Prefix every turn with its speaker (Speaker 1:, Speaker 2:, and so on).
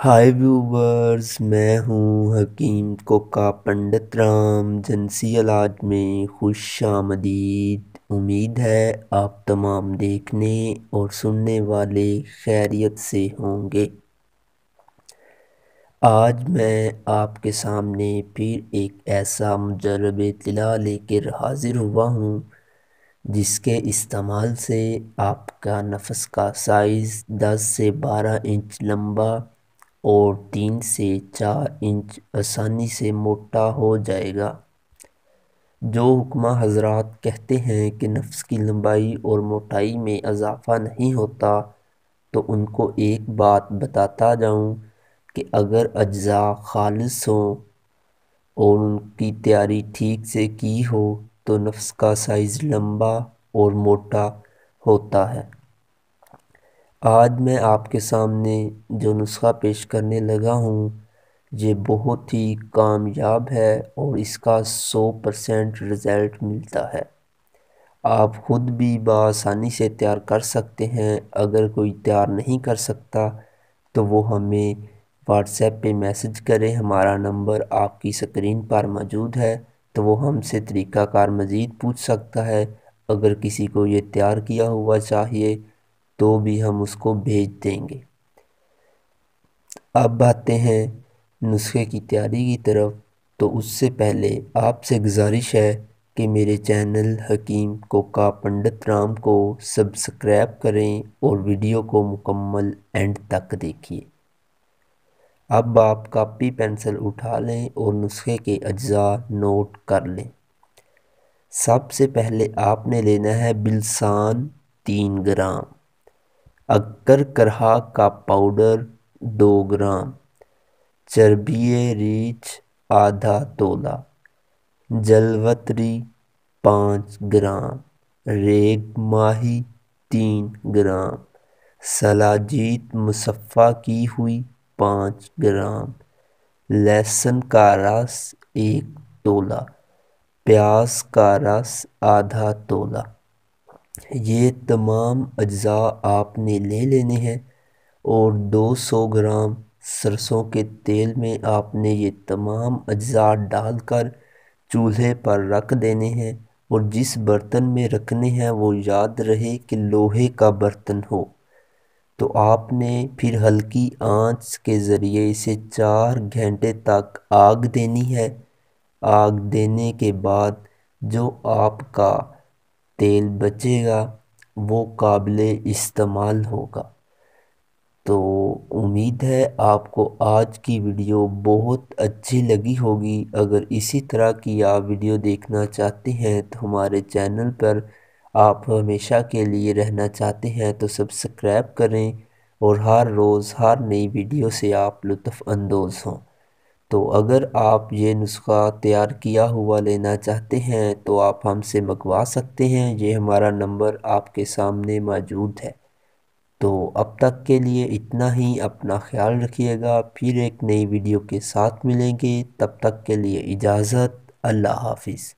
Speaker 1: ہائے viewers, میں ہوں حکیم کوکا پنڈت رام۔ جنسی علاج میں خوش آمدید۔ امید ہے آپ تمام دیکھنے اور سننے والے خیریت سے ہوں گے۔ آج میں آپ کے سامنے پھر ایک ایسا مجرب طلا لے کر حاضر ہوا ہوں جس کے استعمال سے آپ کا نفس کا سائز 10 سے 12 انچ لمبا اور 3 سے 4 انچ آسانی سے موٹا ہو جائے گا۔ جو حکماء حضرات کہتے ہیں کہ نفس کی لمبائی اور موٹائی میں اضافہ نہیں ہوتا، تو ان کو ایک بات بتاتا جاؤں کہ اگر اجزاء خالص ہوں اور ان کی تیاری ٹھیک سے کی ہو تو نفس کا سائز لمبا اور موٹا ہوتا ہے۔ آج میں آپ کے سامنے جو نسخہ پیش کرنے لگا ہوں یہ بہت ہی کامیاب ہے اور اس کا 100% رزلٹ ملتا ہے۔ آپ خود بھی بآسانی سے تیار کر سکتے ہیں۔ اگر کوئی تیار نہیں کر سکتا تو وہ ہمیں واٹس ایپ پہ میسج کرے، ہمارا نمبر آپ کی سکرین پر موجود ہے، تو وہ ہم سے طریقہ کار مزید پوچھ سکتا ہے۔ اگر کسی کو یہ تیار کیا ہوا چاہیے تو بھی ہم اس کو بھیج دیں گے۔ اب آتے ہیں نسخے کی تیاری کی طرف، تو اس سے پہلے آپ سے گزارش ہے کہ میرے چینل حکیم کوکا پنڈت رام کو سبسکرائب کریں اور ویڈیو کو مکمل اینڈ تک دیکھیے۔ اب آپ کاپی پینسل اٹھا لیں اور نسخے کے اجزاء نوٹ کر لیں۔ سب سے پہلے آپ نے لینا ہے بلسان 3 گرام، عکر کرہ کا پاؤڈر 2 گرام، چربی ریچھ آدھا تولہ، جلوتری 5 گرام، ریگ ماہی 3 گرام، سلاجیت مصفہ کی ہوئی 5 گرام، لہسن کا رس 1 تولہ، پیاز کا رس آدھا تولہ۔ یہ تمام اجزاء آپ نے لے لینے ہیں اور 200 گرام سرسوں کے تیل میں آپ نے یہ تمام اجزاء ڈال کر چولہے پر رکھ دینے ہیں، اور جس برتن میں رکھنے ہیں وہ یاد رہے کہ لوہے کا برتن ہو۔ تو آپ نے پھر ہلکی آنچ کے ذریعے اسے 4 گھنٹے تک آگ دینی ہے۔ آگ دینے کے بعد جو آپ کا تیل بچے گا وہ قابل استعمال ہوگا۔ تو امید ہے آپ کو آج کی ویڈیو بہت اچھی لگی ہوگی۔ اگر اسی طرح کی آپ ویڈیو دیکھنا چاہتے ہیں تو ہمارے چینل پر آپ ہمیشہ کے لیے رہنا چاہتے ہیں تو سبسکرائب کریں اور ہر روز ہر نئی ویڈیو سے آپ لطف اندوز ہوں۔ تو اگر آپ یہ نسخہ تیار کیا ہوا لینا چاہتے ہیں تو آپ ہم سے منگوا سکتے ہیں، یہ ہمارا نمبر آپ کے سامنے موجود ہے۔ تو اب تک کے لیے اتنا ہی، اپنا خیال رکھیے گا، پھر ایک نئی ویڈیو کے ساتھ ملیں گے، تب تک کے لیے اجازت، اللہ حافظ۔